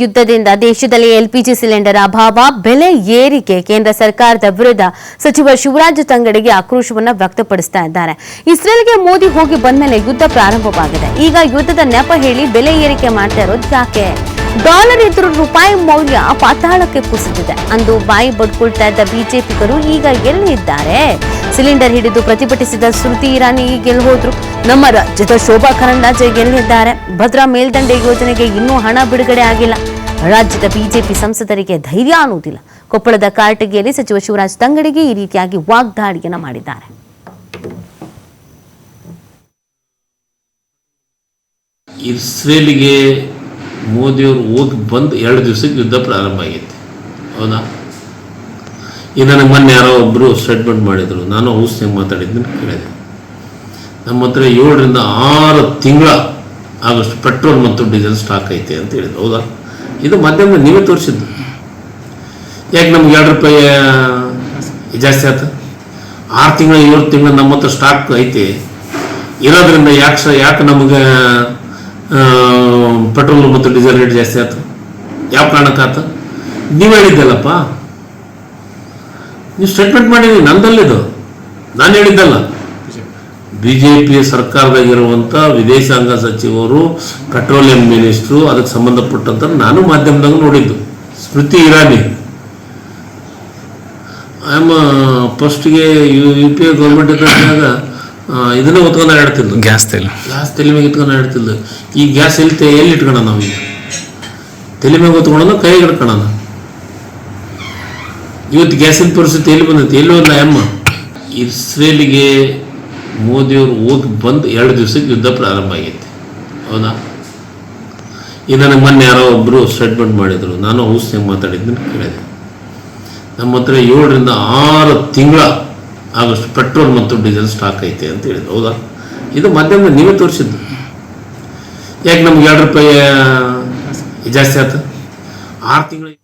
ಯುದ್ಧದಿಂದ ದೇಶದಲ್ಲಿ LPG cylinder ಅಭಾವ, ಬೆಲೆ ಏರಿಕೆ ಕೇಂದ್ರ ಸರ್ಕಾರದ ವಿರುದ್ಧ ಸಚಿವ ಶಿವರಾಜ್ ತಂಗಡಗಿ ಆಕ್ರೋಶವನ್ನು ವ್ಯಕ್ತಪಡಿಸ್ತಾ ಇದ್ದಾರೆ. ಇಸ್ರೇಲ್ಗೆ ಮೋದಿ ಹೋಗಿ ಬಂದ್ಮೇಲೆ ಯುದ್ಧ ಪ್ರಾರಂಭವಾಗಿದೆ. ಈಗ ಯುದ್ಧದ ನೆಪ ಹೇಳಿ ಬೆಲೆ ಏರಿಕೆ ಮಾಡ್ತಾ ಇರೋದು ಯಾಕೆ? ಡಾಲರ್ ಎದುರು ರೂಪಾಯಿ ಮೌಲ್ಯ ಪಾತಾಳಕ್ಕೆ ಕುಸಿದಿದೆ. ಅಂದು ಬಾಯಿ ಬಡ್ಕೊಳ್ತಾ ಇದ್ದ ಬಿಜೆಪಿಗರು ಈಗ ಎಲ್ಲಿದ್ದಾರೆ? ಸಿಲಿಂಡರ್ ಹಿಡಿದು ಪ್ರತಿಭಟಿಸಿದ ಸ್ಮೃತಿ ಇರಾನಿ ಈಗ ಹೋದ್ರು? ನಮ್ಮ ರಾಜ್ಯದ ಶೋಭಾ ಕರಂದ್ಲಾಜೆ ಎಲ್ಲಿದ್ದಾರೆ? ಭದ್ರಾ ಮೇಲ್ದಂಡೆ ಯೋಜನೆಗೆ ಇನ್ನೂ ಹಣ ಬಿಡುಗಡೆ ಆಗಿಲ್ಲ. ರಾಜ್ಯದ ಬಿಜೆಪಿ ಸಂಸದರಿಗೆ ಧೈರ್ಯ ಅನ್ನುವುದಿಲ್ಲ. ಕೊಪ್ಪಳದ ಕಾರಟಗಿಯಲ್ಲಿ ಸಚಿವ ಶಿವರಾಜ್ ತಂಗಡಗಿ ಈ ರೀತಿಯಾಗಿ ವಾಗ್ದಾಳಿಯನ್ನ ಮಾಡಿದ್ದಾರೆ. ಇಸ್ರೇಲಿಗೆ ಮೋದಿಯವರು ಹೋಗಿ ಬಂದು 2 ದಿವಸಕ್ಕೆ ಯುದ್ಧ ಪ್ರಾರಂಭ ಆಗೈತೆ. ಹೌದಾ? ಈಗ ನನಗೆ ಮೊನ್ನೆ ಯಾರೋ ಒಬ್ಬರು ಸ್ಟೇಟ್ಮೆಂಟ್ ಮಾಡಿದರು. ನಾನು ಔಷಧಿ ಮಾತಾಡಿದ್ದನ್ನು ಕೇಳಿದೆ. ನಮ್ಮ ಹತ್ರ 7 ರಿಂದ 6 ತಿಂಗಳ ಆಗಷ್ಟು ಪೆಟ್ರೋಲ್ ಮತ್ತು ಡೀಸೆಲ್ ಸ್ಟಾಕ್ ಐತೆ ಅಂತ ಹೇಳಿದ್ರು. ಹೌದಾ? ಇದು ಮಾಧ್ಯಮದಲ್ಲಿ ನೀವೇ ತೋರಿಸಿದ್ದು. ಯಾಕೆ ನಮ್ಗೆ 2 ರೂಪಾಯಿ ಜಾಸ್ತಿ ಆಯ್ತು? 6 ತಿಂಗಳ 7 ತಿಂಗಳ ನಮ್ಮ ಹತ್ರ ಸ್ಟಾಕ್ ಐತೆ ಇರೋದ್ರಿಂದ ಯಾಕೆ ನಮಗೆ ಪೆಟ್ರೋಲ್ ಮತ್ತು ಡೀಸೆಲ್ ರೇಟ್ ಜಾಸ್ತಿ ಆಯ್ತು? ಯಾವ ಕಾರಣಕ್ಕಾಯ್ತು? ನೀವು ಹೇಳಿದ್ದಲ್ಲಪ್ಪ, ನೀವು ಸ್ಟೇಟ್ಮೆಂಟ್ ಮಾಡಿದ್ರಿ, ನಂದಲ್ಲಿದು, ನಾನು ಹೇಳಿದ್ದಲ್ಲ. ಬಿಜೆಪಿ ಸರ್ಕಾರದಾಗಿರುವಂಥ ವಿದೇಶಾಂಗ ಸಚಿವರು, ಪೆಟ್ರೋಲಿಯಂ ಮಿನಿಸ್ಟ್ರು, ಅದಕ್ಕೆ ಸಂಬಂಧಪಟ್ಟಂತ ನಾನು ಮಾಧ್ಯಮದಾಗ ನೋಡಿದ್ದು. ಸ್ಮೃತಿ ಇರಾನಿ ಫಸ್ಟ್ಗೆ UPA ಗೌರ್ಮೆಂಟ್ ಇದ್ದಾಗ ಇದನ್ನೇ ಹೊತ್ಕೊಂಡು ಆಡ್ತಿದ್ಲು, ಗ್ಯಾಸ್ ತಲೆ ಮೇಲೆ ಇಟ್ಕೊಂಡು ಆಡ್ತಿದ್ಲು. ಈ ಗ್ಯಾಸ್ ಎಲ್ಲಿ ಇಟ್ಕೊಳ್ಳೋಣ? ನಾವೀಗ ತಲೆ ಮೇಲೆ ಹೊತ್ಕೊಳ್ಳೋಣ, ಕೈಗೆ ಹಿಡ್ಕೊಳ್ಳೋಣ. ಇವತ್ತು ಗ್ಯಾಸಿನ ಪರಿಸ್ಥಿತಿ ಎಲ್ಲಿ ಬಂದೈತಿ? ಎಲ್ಲೂ ಇಲ್ಲ. ಇಸ್ರೇಲಿಗೆ ಮೋದಿಯವರು ಹೋಗಿ ಬಂದು 2 ದಿವಸಕ್ಕೆ ಯುದ್ಧ ಪ್ರಾರಂಭ ಆಗೈತೆ. ಹೌದಾ? ಈಗ ನನಗೆ ಮೊನ್ನೆ ಯಾರೋ ಒಬ್ಬರು ಸ್ಟೇಟ್ಮೆಂಟ್ ಮಾಡಿದರು. ನಾನು ಔಷಧಿ ಮಾತಾಡಿದ್ದನ್ನು ಕೇಳಿದೆ. ನಮ್ಮ ಹತ್ರ 7 ರಿಂದ 6 ತಿಂಗಳ ಆಗಷ್ಟು ಪೆಟ್ರೋಲ್ ಮತ್ತು ಡೀಸೆಲ್ ಸ್ಟಾಕ್ ಐತೆ ಅಂತ ಹೇಳಿದ್ರು. ಹೌದಾ? ಇದು ಮಾಧ್ಯಮದಲ್ಲಿ ನೀವೇ ತೋರಿಸಿದ್ದು. ಯಾಕೆ ನಮ್ಗೆ 2 ರೂಪಾಯಿ ಜಾಸ್ತಿ ಆಯ್ತು? 6 ತಿಂಗಳ